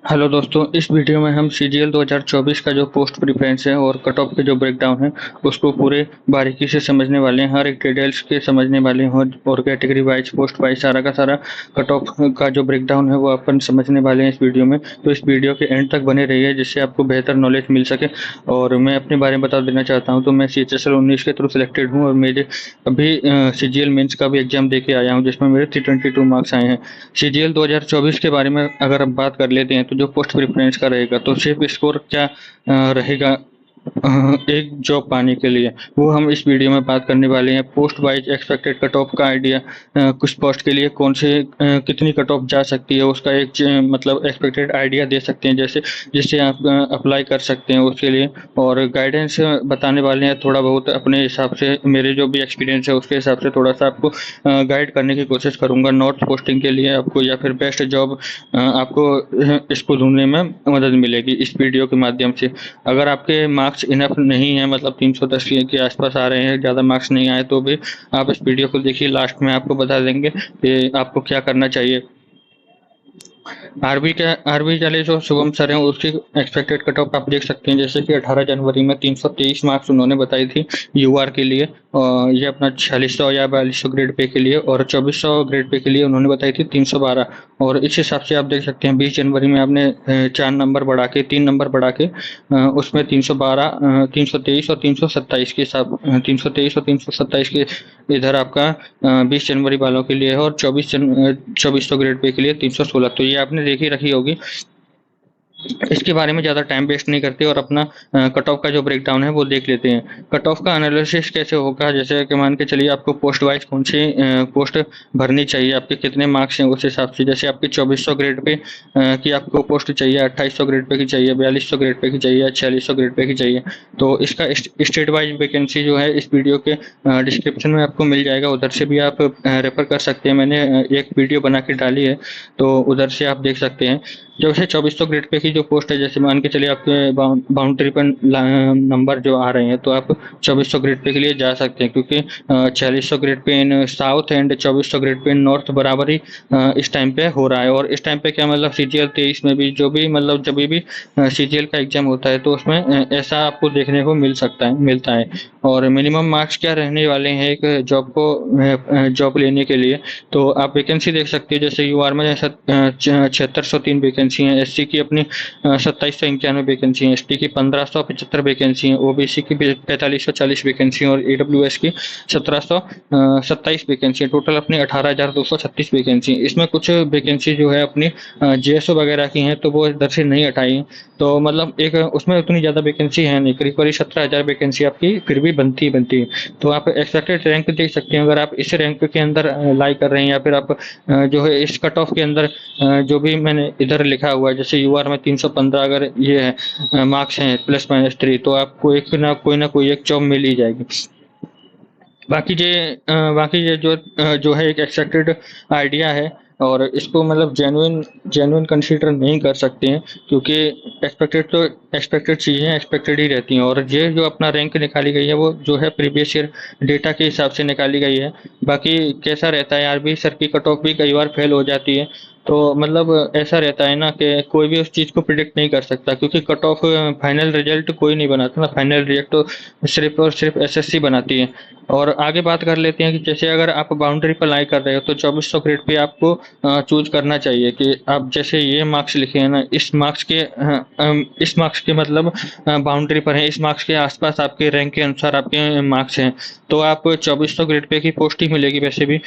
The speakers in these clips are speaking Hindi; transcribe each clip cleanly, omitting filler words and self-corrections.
हेलो दोस्तों, इस वीडियो में हम सीजीएल 2024 का जो पोस्ट प्रेफरेंस है और कट ऑफ के जो ब्रेकडाउन है उसको पूरे बारीकी से समझने वाले हैं। हर एक डिटेल्स के समझने वाले हैं और कैटेगरी वाइज पोस्ट वाइज सारा का सारा कट ऑफ का जो ब्रेकडाउन है वो अपन समझने वाले हैं इस वीडियो में। तो इस वीडियो के एंड तक बने रहिए जिससे आपको बेहतर नॉलेज मिल सके। और मैं अपने बारे में बता देना चाहता हूँ, तो मैं CHSL 19 के थ्रू सिलेक्टेड हूँ और मेरे अभी CGL मेंस का भी एग्जाम दे के आया हूँ जिसमें मेरे 322 मार्क्स आए हैं। CGL 2024 के बारे में अगर हम बात कर लेते हैं तो जो पोस्ट प्रेफरेंस का रहेगा तो सिर्फ स्कोर क्या रहेगा एक जॉब पाने के लिए, वो हम इस वीडियो में बात करने वाले हैं। Post wise expected cut off का आइडिया, कुछ पोस्ट के लिए कौन से कितनी कट ऑफ जा सकती है उसका एक मतलब एक्सपेक्टेड आइडिया दे सकते हैं, जैसे जिससे आप अप्लाई कर सकते हैं उसके लिए। और गाइडेंस बताने वाले हैं थोड़ा बहुत अपने हिसाब से, मेरे जो भी एक्सपीरियंस है उसके हिसाब से थोड़ा सा आपको गाइड करने की कोशिश करूंगा नॉर्थ पोस्टिंग के लिए आपको, या फिर बेस्ट जॉब आपको इसको ढूंढने में मदद मिलेगी इस वीडियो के माध्यम से। अगर आपके मार्क्स इनफ नहीं है, मतलब 310 के आसपास आ रहे हैं, ज़्यादा मार्क्स नहीं आए, तो भी आप इस वीडियो को देखिए। लास्ट में आपको बता देंगे कि आपको क्या करना चाहिए। आरबी वाले जो शुभम सर हैं उसकी एक्सपेक्टेड कट ऑफ आप देख सकते हैं, जैसे कि 18 जनवरी में 323 मार्क्स उन्होंने बताई थी यूआर के लिए। ये अपना 4600 या 4200 ग्रेड पे के लिए, और 2400 ग्रेड पे के लिए उन्होंने बताई थी 312। और इस हिसाब से आप देख सकते हैं 20 जनवरी में आपने 4 नंबर बढ़ा के 3 नंबर बढ़ा के उसमें 312, 323 और 327 के हिसाब 323 और 327 के इधर आपका 20 जनवरी वालों के लिए है, और 2400 ग्रेड पे के लिए 316। तो ये आपने देखी रखी होगी। इसके बारे में ज़्यादा टाइम वेस्ट नहीं करते और अपना कट ऑफ का जो ब्रेकडाउन है वो देख लेते हैं। कट ऑफ का एनालिसिस कैसे होगा, जैसे कि मान के चलिए आपको पोस्ट वाइज कौन सी पोस्ट भरनी चाहिए, आपके कितने मार्क्स हैं उस हिसाब से। जैसे आपके 2400 ग्रेड पे की आपको पोस्ट चाहिए, 2800 ग्रेड पे की चाहिए, 4200 ग्रेड पे की चाहिए, 4600 ग्रेड पे की चाहिए। तो इसका स्टेट वाइज वैकेंसी जो है इस वीडियो के डिस्क्रिप्शन में आपको मिल जाएगा, उधर से भी आप रेफर कर सकते हैं। मैंने एक वीडियो बना के डाली है तो उधर से आप देख सकते हैं। जैसे 2400 ग्रेड पे की जो पोस्ट है, जैसे मान के चलिए आपके बाउंड्री पर नंबर जो आ रहे हैं तो आप 2400 ग्रेड पे के लिए जा सकते हैं, क्योंकि 4600 grade pay in south and 2400 grade pay in north बराबर ही इस टाइम पे हो रहा है। और इस टाइम पे क्या मतलब CGL 23 में भी जो भी मतलब जब भी CGL का एग्जाम होता है तो उसमें ऐसा आपको देखने को मिलता है। और मिनिमम मार्क्स क्या रहने वाले हैं एक जॉब लेने के लिए, तो आप वैकेंसी देख सकते हैं। जैसे यूआर में 7603 वैकेंसी हैं, SC की अपनी 2791 वैकेंसी हैं, ST की 1575 वैकेंसी हैं, OBC की 4540 वैकेंसी हैं, और AWS की 1727 वैकेंसी हैं। टोटल अपनी 18,236 वैकेंसी हैं। इसमें कुछ वैकेंसी जो है अपनी JSO वगैरह की हैं तो वो इधर से नहीं हटाई हैं। तो मतलब एक उसमें उतनी ज़्यादा वैकेंसी है नहीं, करीब करीब 17,000 वैकेंसी आपकी फिर भी बनती है। तो आप एक्सपेक्टेड रैंक देख सकते हैं, अगर आप इस रैंक के अंदर लाई कर रहे हैं, या फिर आप जो है इस कट ऑफ के अंदर जो भी मैंने इधर लिखा हुआ है, जैसे यूआर में 315 अगर ये है मार्क्स हैं +-3, तो आपको एक ना कोई एक जॉब मिल ही जाएगी। बाकी ये जो है एक एक्सपेक्टेड आइडिया है, और इसको मतलब जेन्युइन कंसीडर नहीं कर सकते हैं, क्योंकि एक्सपेक्टेड चीज़ें एक्सपेक्टेड ही रहती हैं। और ये जो अपना रैंक निकाली गई है वो जो है प्रीवियस ईयर डेटा के हिसाब से निकाली गई है। बाकी कैसा रहता है, आरबी सर की कट ऑफ भी कई बार फेल हो जाती है, तो मतलब ऐसा रहता है ना कि कोई भी उस चीज़ को प्रिडिक्ट नहीं कर सकता, क्योंकि कट ऑफ फाइनल रिजल्ट कोई नहीं बनाता ना, फाइनल रिजल्ट तो सिर्फ और सिर्फ SSC बनाती है। और आगे बात कर लेते हैं कि जैसे अगर आप बाउंड्री पर लाई कर रहे हो तो 2400 ग्रेड पे आपको चूज करना चाहिए कि आप जैसे ये मार्क्स लिखे हैं ना, इस मार्क्स के मतलब बाउंड्री पर है, इस मार्क्स के आसपास आपके रैंक के अनुसार आपके मार्क्स हैं, तो आप 2400 ग्रेड पे की पोस्ट ही मिलेगी वैसे भी।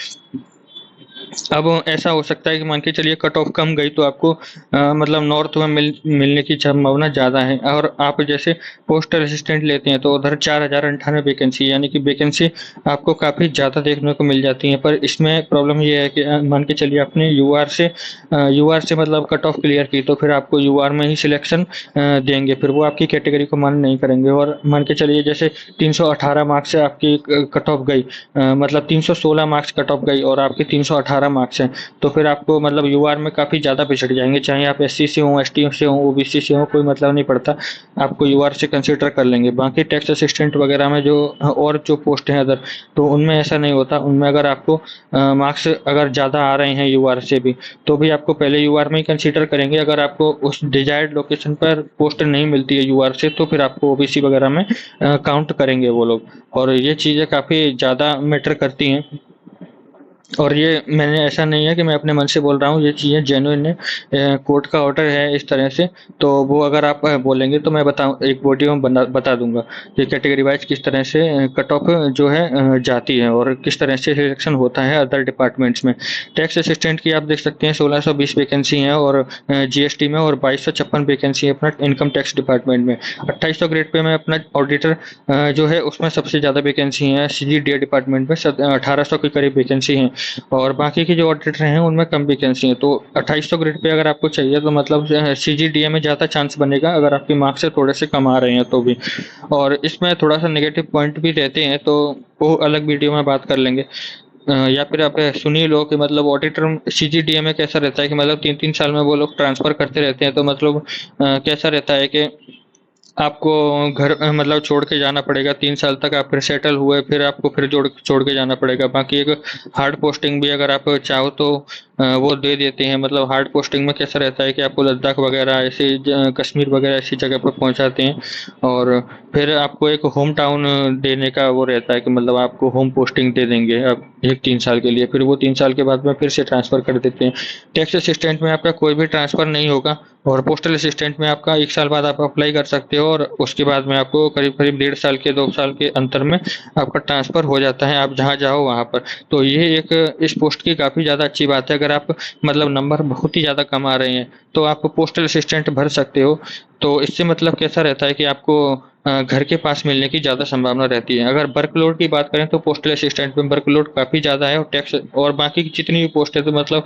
अब ऐसा हो सकता है कि मान के चलिए कट ऑफ कम गई तो आपको मतलब नॉर्थ में मिलने की संभावना ज़्यादा है। और आप जैसे पोस्टल असिस्टेंट लेते हैं तो उधर 4098 वैकेंसी, यानी कि वैकेंसी आपको काफ़ी ज़्यादा देखने को मिल जाती है। पर इसमें प्रॉब्लम ये है कि मान के चलिए आपने यूआर से मतलब कट ऑफ क्लियर की, तो फिर आपको यूआर में ही सिलेक्शन देंगे, फिर वो आपकी कैटेगरी को मान नहीं करेंगे। और मान के चलिए जैसे 318 मार्क्स से आपकी कट ऑफ गई, मतलब 316 मार्क्स कट ऑफ गई और आपकी 318 318 मार्क्स हैं, तो फिर आपको मतलब यूआर में काफ़ी ज़्यादा पिछड़ जाएंगे। चाहे आप एससी से हों, एसटी से हों, ओबीसी से हों, कोई मतलब नहीं पड़ता, आपको यूआर से कंसिडर कर लेंगे। बाकी टैक्स असिस्टेंट वगैरह में जो और जो पोस्ट हैं अदर, तो उनमें ऐसा नहीं होता। उनमें अगर आपको मार्क्स अगर ज़्यादा आ रहे हैं यूआर से भी, तो भी आपको पहले यूआर में ही कंसीडर करेंगे। अगर आपको उस डिजायर्ड लोकेशन पर पोस्ट नहीं मिलती है यूआर से, तो फिर आपको ओबीसी वगैरह में काउंट करेंगे वो लोग। और ये चीज़ें काफ़ी ज़्यादा मैटर करती हैं। और ये मैंने ऐसा नहीं है कि मैं अपने मन से बोल रहा हूँ, ये चीज़ें जेन्युइन है, कोर्ट का ऑर्डर है इस तरह से। तो वो अगर आप बोलेंगे तो मैं बताऊँ, एक वीडियो में बता दूंगा कि कैटेगरी वाइज किस तरह से कट ऑफ जो है जाती है और किस तरह से सिलेक्शन होता है अदर डिपार्टमेंट्स में। टैक्स असिस्टेंट की आप देख सकते हैं 1620 वैकेंसी हैं, और जीएसटी में, और 2256 वैकेंसी है अपना इनकम टैक्स डिपार्टमेंट में। 2800 ग्रेड पे में अपना ऑडिटर जो है उसमें सबसे ज़्यादा वैकेंसी है। सीजीडीए डिपार्टमेंट में 1800 के करीब वैकेंसी हैं, और बाकी के जो ऑडिटर हैं उनमें कम वैकेंसी है। तो 2800 ग्रेड पे अगर आपको चाहिए तो मतलब सीजीडीए में ज़्यादा चांस बनेगा अगर आपके मार्क्स से थोड़े से कम आ रहे हैं तो भी। और इसमें थोड़ा सा नेगेटिव पॉइंट भी रहते हैं, तो वो अलग वीडियो में बात कर लेंगे। या फिर आप सुनिए लो कि मतलब ऑडिटर सीजीडीए में कैसा रहता है कि मतलब 3-3 साल में वो लोग ट्रांसफर करते रहते हैं। तो मतलब कैसा रहता है कि आपको घर मतलब छोड़ के जाना पड़ेगा 3 साल तक, आप फिर सेटल हुए, फिर आपको फिर छोड़ के जाना पड़ेगा। बाकी एक हार्ड पोस्टिंग भी अगर आप चाहो तो वो दे देते हैं। मतलब हार्ड पोस्टिंग में कैसा रहता है कि आपको लद्दाख वगैरह ऐसे कश्मीर वगैरह ऐसी जगह पर पहुंचाते हैं, और फिर आपको एक होम टाउन देने का वो रहता है कि मतलब आपको होम पोस्टिंग दे देंगे अब एक 3 साल के लिए, फिर वो 3 साल के बाद में फिर से ट्रांसफर कर देते हैं। टैक्स असिस्टेंट में आपका कोई भी ट्रांसफर नहीं होगा, और पोस्टल असिस्टेंट में आपका 1 साल बाद आप अप्लाई कर सकते हो, और उसके बाद में आपको करीब करीब 1.5 साल के 2 साल के अंतर में आपका ट्रांसफर हो जाता है, आप जहाँ जाओ वहाँ पर। तो ये एक इस पोस्ट की काफ़ी ज़्यादा अच्छी बात है। अगर आप मतलब नंबर बहुत ही ज़्यादा कम आ रहे हैं तो आप पोस्टल असिस्टेंट भर सकते हो। तो इससे मतलब कैसा रहता है कि आपको घर के पास मिलने की ज़्यादा संभावना रहती है। अगर वर्कलोड की बात करें तो पोस्टल असिस्टेंट में वर्कलोड काफ़ी ज़्यादा है, और टैक्स और बाकी की जितनी भी पोस्ट है तो मतलब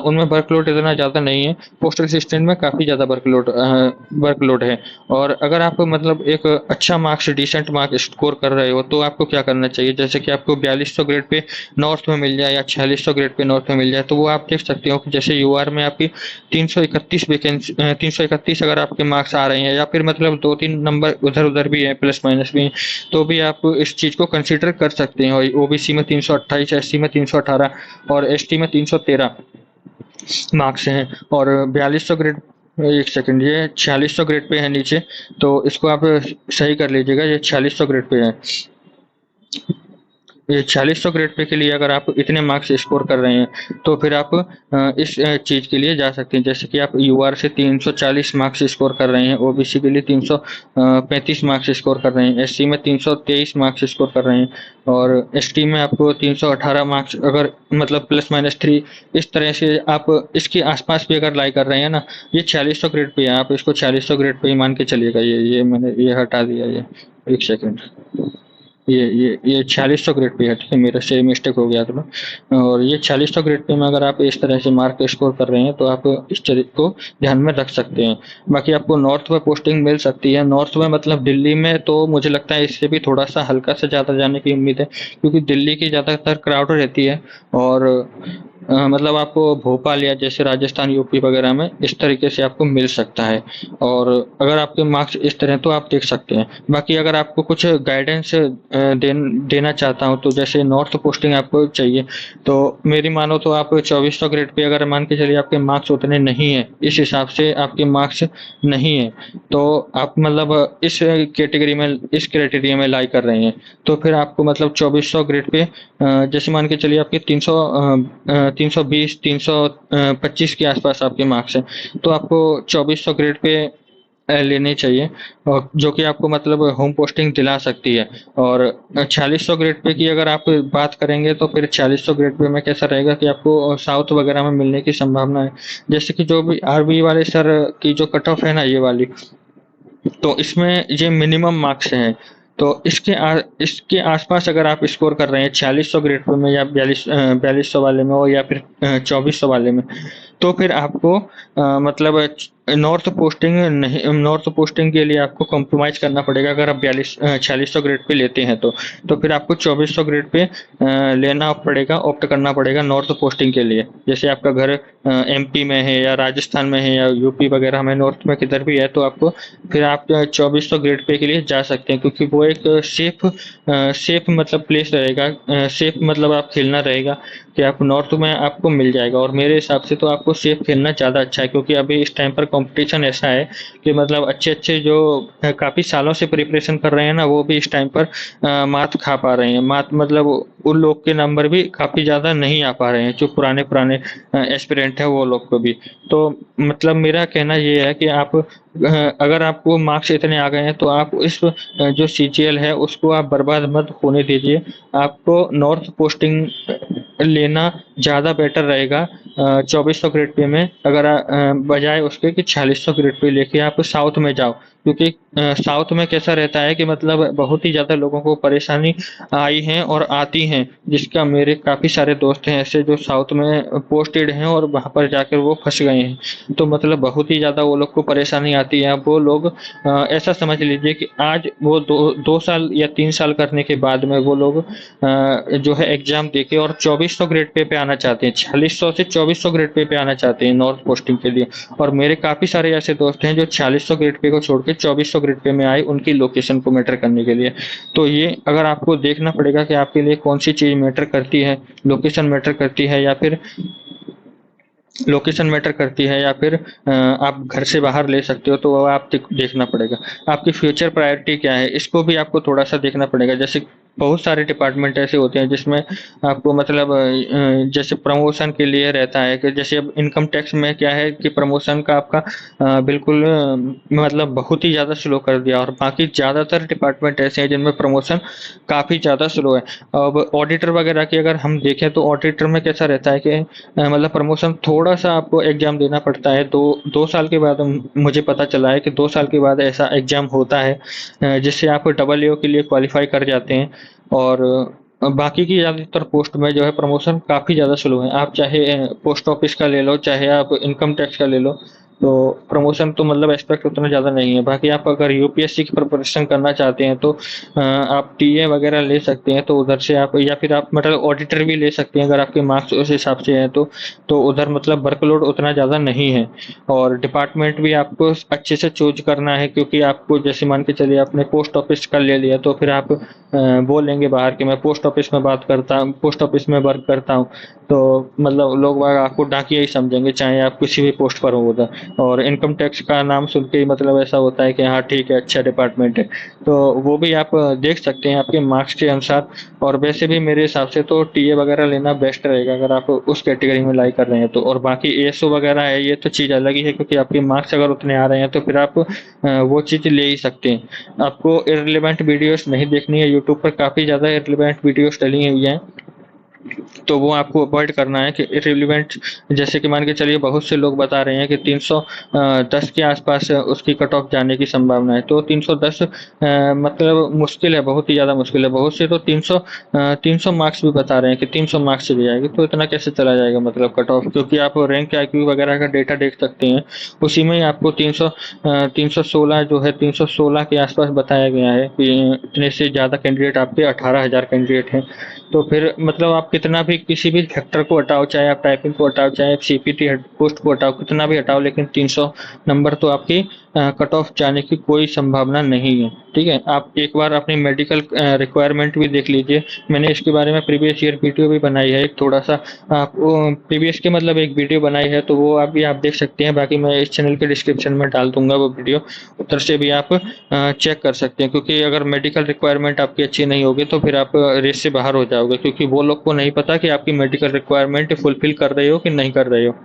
उनमें वर्कलोड इतना ज़्यादा नहीं है। पोस्टल असिस्टेंट में काफ़ी ज़्यादा वर्कलोड है। और अगर आप मतलब एक अच्छा मार्क्स डिसेंट मार्क्स स्कोर कर रहे हो तो आपको क्या करना चाहिए, जैसे कि आपको 4200 ग्रेड पे नॉर्थ में मिल जाए या 4600 ग्रेड पे नॉर्थ में मिल जाए, तो वो आप देख सकते हो कि जैसे यूआर में आपकी 331 वैकेंसी 331 अगर आपके मार्क्स आ रहे हैं, या फिर मतलब 2-3 नंबर उधर उधर भी है, प्लस माइनस भी है, तो भी आप इस चीज़ को कंसिडर कर सकते हैं। और ओबीसी में 328, एससी में 318 और एसटी में 313 मार्क्स हैं। और 4200 ग्रेड, एक सेकंड, ये 4600 ग्रेड पे है नीचे, तो इसको आप सही कर लीजिएगा, ये 4600 ग्रेड पे है। ये 4600 ग्रेड पे के लिए अगर आप इतने मार्क्स स्कोर कर रहे हैं तो फिर आप इस चीज़ के लिए जा सकते हैं। जैसे कि आप यूआर से 340 मार्क्स स्कोर कर रहे हैं, ओबीसी के लिए 335 मार्क्स स्कोर कर रहे हैं, एससी में 323 मार्क्स स्कोर कर रहे हैं, और एसटी में आपको 318 मार्क्स अगर मतलब प्लस माइनस 3, इस तरह से आप इसके आसपास भी अगर लाई कर रहे हैं ना, ये 4600 ग्रेड पे है, आप इसको 4600 ग्रेड पे ही मान के चलिएगा। ये मैंने ये हटा दिया, ये एक सेकंड, ये 4600 ग्रेड पे है, ठीक है, मेरे से मिस्टेक हो गया था। और ये 4600 ग्रेड पे में अगर आप इस तरह से मार्क स्कोर कर रहे हैं तो आप इस चीज को ध्यान में रख सकते हैं। बाकी आपको नॉर्थ में पोस्टिंग मिल सकती है। नॉर्थ में मतलब दिल्ली में तो मुझे लगता है इससे भी थोड़ा सा हल्का से ज़्यादा जाने की उम्मीद है, क्योंकि दिल्ली की ज़्यादातर क्राउड रहती है। और मतलब आपको भोपाल या जैसे राजस्थान यूपी वगैरह में इस तरीके से आपको मिल सकता है। और अगर आपके मार्क्स इस तरह तो आप देख सकते हैं। बाकी अगर आपको कुछ गाइडेंस देना चाहता हूँ, तो जैसे नॉर्थ पोस्टिंग आपको चाहिए, तो मेरी मानो तो आप 2400 ग्रेड पे अगर मान के चलिए आपके मार्क्स उतने नहीं है, इस हिसाब से आपके मार्क्स नहीं है, तो आप मतलब इस कैटेगरी में, इस क्राइटेरिया में लाई कर रहे हैं, तो फिर आपको मतलब 2400 ग्रेड पे जैसे मान के चलिए आपके 320 325 के आसपास आपके मार्क्स हैं, तो आपको 2400 ग्रेड पे लेने चाहिए, और जो कि आपको मतलब होम पोस्टिंग दिला सकती है। और 4600 ग्रेड पे की अगर आप बात करेंगे तो फिर 4600 ग्रेड पे में कैसा रहेगा कि आपको साउथ वगैरह में मिलने की संभावना है। जैसे कि जो भी आरबी वाले सर की जो कट ऑफ है ना, ये वाली, तो इसमें ये मिनिमम मार्क्स हैं। तो इसके आसपास अगर आप स्कोर कर रहे हैं 4600 ग्रेड पे में, या 4200 वाले में हो, या फिर 2400 वाले में, तो फिर आपको मतलब नॉर्थ पोस्टिंग के लिए आपको कॉम्प्रोमाइज़ करना पड़ेगा अगर आप 4600 ग्रेड पे लेते हैं तो फिर आपको 2400 ग्रेड पे लेना पड़ेगा, ऑप्ट करना पड़ेगा नॉर्थ पोस्टिंग के लिए। जैसे आपका घर एमपी में है या राजस्थान में है या यूपी वगैरह में, नॉर्थ में किधर भी है, तो आपको फिर आप 2400 ग्रेड पे के लिए जा सकते हैं, क्योंकि वो एक सेफ मतलब प्लेस रहेगा, सेफ मतलब आप खेलना रहेगा कि आप नॉर्थ में आपको मिल जाएगा। और मेरे हिसाब से तो आपको सेफ खेलना ज़्यादा अच्छा है, क्योंकि अभी इस टाइम पर कंपटीशन ऐसा है कि मतलब अच्छे-अच्छे जो काफ़ी सालों से प्रिपरेशन कर रहे हैं ना, वो भी इस टाइम पर मात खा पा रहे हैं। मात मतलब उन लोग के नंबर भी काफ़ी ज़्यादा नहीं आ पा रहे हैं, जो पुराने-पुराने एस्पिरेंट हैं वो लोग को भी। तो मतलब मेरा कहना ये है कि आप अगर आपको मार्क्स इतने आ गए हैं तो आप इस जो सीजीएल है उसको आप बर्बाद मत होने दीजिए। आपको नॉर्थ पोस्टिंग लेना ज़्यादा बेटर रहेगा 2400 ग्रेड पे में, अगर बजाय उसके कि 4600 ग्रेड पे लेके आप साउथ में जाओ। क्योंकि साउथ में कैसा रहता है कि मतलब बहुत ही ज़्यादा लोगों को परेशानी आई है और आती हैं, जिसका मेरे काफ़ी सारे दोस्त हैं ऐसे जो साउथ में पोस्टेड हैं और वहाँ पर जाकर वो फंस गए हैं। तो मतलब बहुत ही ज़्यादा वो लोग को परेशानी आती है। अब वो लोग ऐसा समझ लीजिए कि आज वो दो साल या 3 साल करने के बाद में वो लोग जो है एग्जाम देके और 2400 ग्रेड पे आना चाहते हैं, 4600 से 2400 ग्रेड पे आना चाहते हैं नॉर्थ पोस्टिंग के लिए। और मेरे काफ़ी सारे ऐसे दोस्त हैं जो 4600 ग्रेड पे को छोड़ के 2400 ग्रेड पे में आए उनकी लोकेशन को मैटर करने के लिए। तो ये अगर आपको देखना पड़ेगा कि आपके लिए कौन सी चीज़ मैटर करती है, लोकेशन मैटर करती है या फिर आप घर से बाहर ले सकते हो, तो वो आप देखना पड़ेगा। आपकी फ्यूचर प्रायोरिटी क्या है, इसको भी आपको थोड़ा सा देखना पड़ेगा। जैसे बहुत सारे डिपार्टमेंट ऐसे होते हैं जिसमें आपको मतलब जैसे प्रमोशन के लिए रहता है कि जैसे अब इनकम टैक्स में क्या है कि प्रमोशन का आपका बिल्कुल मतलब बहुत ही ज़्यादा स्लो कर दिया, और बाकी ज़्यादातर डिपार्टमेंट ऐसे हैं जिनमें प्रमोशन काफ़ी ज़्यादा स्लो है। अब ऑडिटर वगैरह की अगर हम देखें तो ऑडिटर में कैसा रहता है कि मतलब प्रमोशन थोड़ा सा आपको एग्जाम देना पड़ता है। दो साल के बाद मुझे पता चला है कि 2 साल के बाद ऐसा एग्जाम होता है जिससे आप डबल ए के लिए क्वालिफाई कर जाते हैं। और बाकी की ज़्यादातर पोस्ट में जो है प्रमोशन काफ़ी ज़्यादा स्लो है। आप चाहे पोस्ट ऑफिस का ले लो, चाहे आप इनकम टैक्स का ले लो, तो प्रमोशन तो मतलब एक्सपेक्ट उतना ज़्यादा नहीं है। बाकी आप अगर यूपीएससी की प्रिपरेशन करना चाहते हैं तो आप टीए वगैरह ले सकते हैं, तो उधर से आप या फिर आप मतलब ऑडिटर भी ले सकते हैं अगर आपके मार्क्स उस हिसाब से हैं तो उधर मतलब वर्कलोड उतना ज़्यादा नहीं है। और डिपार्टमेंट भी आपको अच्छे से चूज करना है, क्योंकि आपको जैसे मान के चलिए आपने पोस्ट ऑफिस का ले लिया तो फिर आप बोलेंगे बाहर कि मैं पोस्ट ऑफिस में वर्क करता हूँ, तो मतलब लोग बाग आपको डाकिया ही समझेंगे, चाहे आप किसी भी पोस्ट पर हो उधर। और इनकम टैक्स का नाम सुन के ही मतलब ऐसा होता है कि हाँ ठीक है, अच्छा डिपार्टमेंट है। तो वो भी आप देख सकते हैं आपके मार्क्स के अनुसार। और वैसे भी मेरे हिसाब से तो टीए वगैरह लेना बेस्ट रहेगा अगर आप उस कैटेगरी में लाई कर रहे हैं तो। और बाकी एएसओ वगैरह है, ये तो चीज़ अलग ही है, क्योंकि आपके मार्क्स अगर उतने आ रहे हैं तो फिर आप वो चीज़ ले ही सकते हैं। आपको इररिलेवेंट वीडियोस नहीं देखनी है, यूट्यूब पर काफ़ी ज़्यादा इररिलेवेंट वीडियोस डली हुई हैं, तो वो आपको अवॉइड करना है कि इररिलेवेंट। जैसे कि मान के चलिए बहुत से लोग बता रहे हैं कि 310 के आसपास उसकी कट ऑफ जाने की संभावना है, तो 310 मतलब मुश्किल है, बहुत ही ज़्यादा मुश्किल है। बहुत से तो 300 मार्क्स भी बता रहे हैं कि 300 मार्क्स चली जाएगी, तो इतना कैसे चला जाएगा मतलब कट ऑफ, क्योंकि आप रैंक आईक्यू वगैरह का डेटा देख सकते हैं, उसी में ही आपको 316 जो है 316 के आसपास बताया गया है कि इतने से ज़्यादा कैंडिडेट आपके 18,000 कैंडिडेट हैं। तो फिर मतलब आप कितना भी किसी भी फैक्टर को हटाओ, चाहे आप टाइपिंग को हटाओ, चाहे आप सीपीटी पोस्ट को हटाओ, कितना भी हटाओ, लेकिन 300 नंबर तो आपकी कट ऑफ जाने की कोई संभावना नहीं है। ठीक है, आप एक बार अपनी मेडिकल रिक्वायरमेंट भी देख लीजिए। मैंने इसके बारे में प्रीवियस ईयर वीडियो भी बनाई है, एक थोड़ा सा आप प्रीवियस के मतलब एक वीडियो बनाई है, तो वो आप देख सकते हैं। बाकी मैं इस चैनल के डिस्क्रिप्शन में डाल दूंगा वो वीडियो, उधर से भी आप चेक कर सकते हैं। क्योंकि अगर मेडिकल रिक्वायरमेंट आपकी अच्छी नहीं होगी तो फिर आप रेस से बाहर हो जाओगे, क्योंकि वो लोग को नहीं पता कि आपकी मेडिकल रिक्वायरमेंट फुलफिल कर रहे हो कि नहीं कर रहे हो।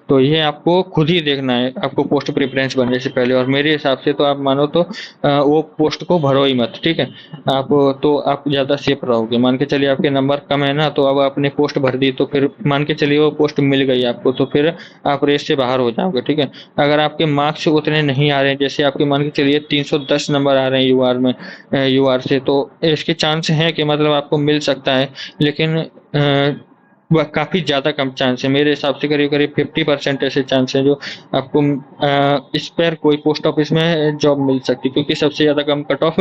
तो ये आपको खुद ही देखना है, आपको पोस्ट प्रेफरेंस बनने से पहले। और मेरे हिसाब से तो आप मानो तो वो पोस्ट को भरो ही मत, ठीक है। आप ज़्यादा सेफ रहोगे। मान के चलिए आपके नंबर कम है ना, तो अब आपने पोस्ट भर दी, तो फिर मान के चलिए वो पोस्ट मिल गई आपको, तो फिर आप रेस से बाहर हो जाओगे, ठीक है। अगर आपके मार्क्स उतने नहीं आ रहे हैं, जैसे आपके मान के चलिए 310 नंबर आ रहे हैं यूआर में, यूआर से, तो इसके चांस हैं कि मतलब आपको मिल सकता है, लेकिन वह काफ़ी ज़्यादा कम चांस है। मेरे हिसाब से करीब-करीब 50% ऐसे चांस हैं जो आपको इस पर कोई पोस्ट ऑफिस में जॉब मिल सकती है, क्योंकि सबसे ज़्यादा कम कट ऑफ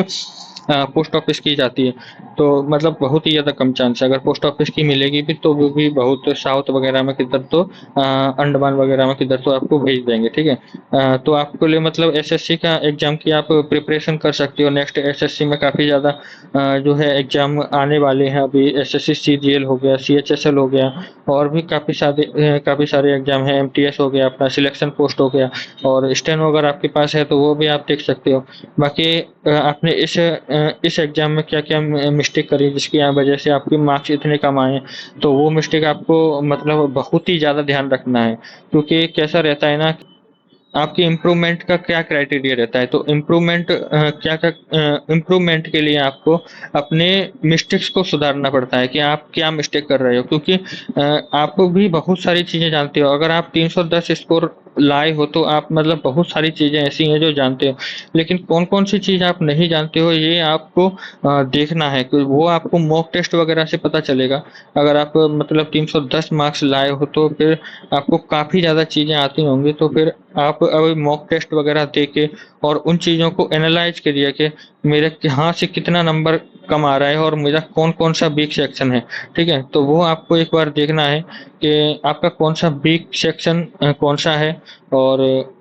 पोस्ट ऑफिस की जाती है। तो मतलब बहुत ही ज़्यादा कम चांस है। अगर पोस्ट ऑफिस की मिलेगी भी तो वो भी बहुत साउथ वगैरह में किधर तो अंडमान वगैरह में किधर तो आपको भेज देंगे, ठीक है। तो आपके लिए मतलब एसएससी का एग्ज़ाम की आप प्रिपरेशन कर सकते हो। नेक्स्ट एसएससी में काफ़ी ज़्यादा जो है एग्ज़ाम आने वाले हैं। अभी एसएससी सीजीएल हो गया, सीएचएसएल हो गया, और भी काफ़ी सारे एग्ज़ाम हैं। एमटीएस हो गया, अपना सिलेक्शन पोस्ट हो गया, और स्टेनो अगर आपके पास है तो वो भी आप देख सकते हो। बाकी आपने इस एग्ज़ाम में क्या-क्या मिस्टेक करी जिसकी वजह से आपके मार्क्स इतने कम आए, तो वो मिस्टेक आपको मतलब बहुत ही ज़्यादा ध्यान रखना है। क्योंकि कैसा रहता है ना, आपकी इम्प्रूवमेंट का क्या क्राइटेरिया रहता है, तो इम्प्रूवमेंट के लिए आपको अपने मिस्टेक्स को सुधारना पड़ता है कि आप क्या मिस्टेक कर रहे हो। क्योंकि आप भी बहुत सारी चीज़ें जानते हो। अगर आप 310 स्कोर लाए हो तो आप मतलब बहुत सारी चीज़ें ऐसी हैं जो जानते हो, लेकिन कौन-कौन सी चीज़ आप नहीं जानते हो ये आपको देखना है, कि वो आपको मॉक टेस्ट वगैरह से पता चलेगा। अगर आप मतलब 310 मार्क्स लाए हो तो फिर आपको काफ़ी ज़्यादा चीज़ें आती होंगी, तो फिर आप अभी मॉक टेस्ट वगैरह दे के और उन चीज़ों को एनालाइज करिए कि मेरे यहाँ से कितना नंबर कम आ रहा है और मेरा कौन-कौन सा वीक सेक्शन है, ठीक है? तो वो आपको एक बार देखना है कि आपका कौन सा वीक सेक्शन कौन सा है, और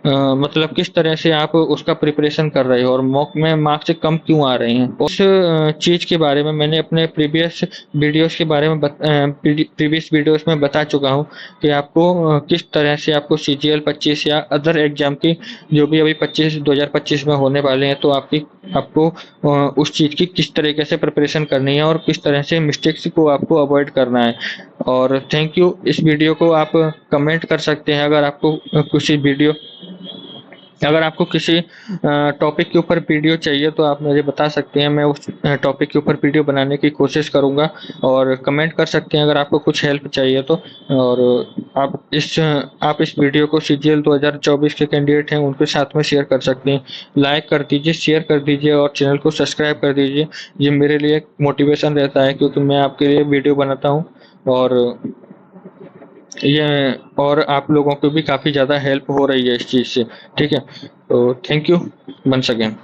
मतलब किस तरह से आप उसका प्रिपरेशन कर रहे हो और मॉक में मार्क्स कम क्यों आ रहे हैं। उस चीज़ के बारे में मैंने अपने प्रीवियस वीडियोस में बता चुका हूँ कि आपको किस तरह से आपको सीजीएल 25 या अदर एग्जाम की जो भी अभी 2025 में होने वाले हैं, तो आपको उस चीज़ की किस तरीके से प्रिपरेशन करनी है और किस तरह से मिस्टेक्स को आपको अवॉइड करना है। और थैंक यू। इस वीडियो को आप कमेंट कर सकते हैं। अगर आपको किसी टॉपिक के ऊपर वीडियो चाहिए तो आप मुझे बता सकते हैं। मैं उस टॉपिक के ऊपर वीडियो बनाने की कोशिश करूंगा, और कमेंट कर सकते हैं अगर आपको कुछ हेल्प चाहिए तो। और आप इस वीडियो को सीजीएल 2024 के कैंडिडेट हैं उनके साथ में शेयर कर सकते हैं। लाइक कर दीजिए, शेयर कर दीजिए, और चैनल को सब्सक्राइब कर दीजिए। ये मेरे लिए मोटिवेशन रहता है, क्योंकि मैं आपके लिए वीडियो बनाता हूँ, और ये और आप लोगों को भी काफ़ी ज़्यादा हेल्प हो रही है इस चीज़ से, ठीक है। तो थैंक यू वंस अगेन।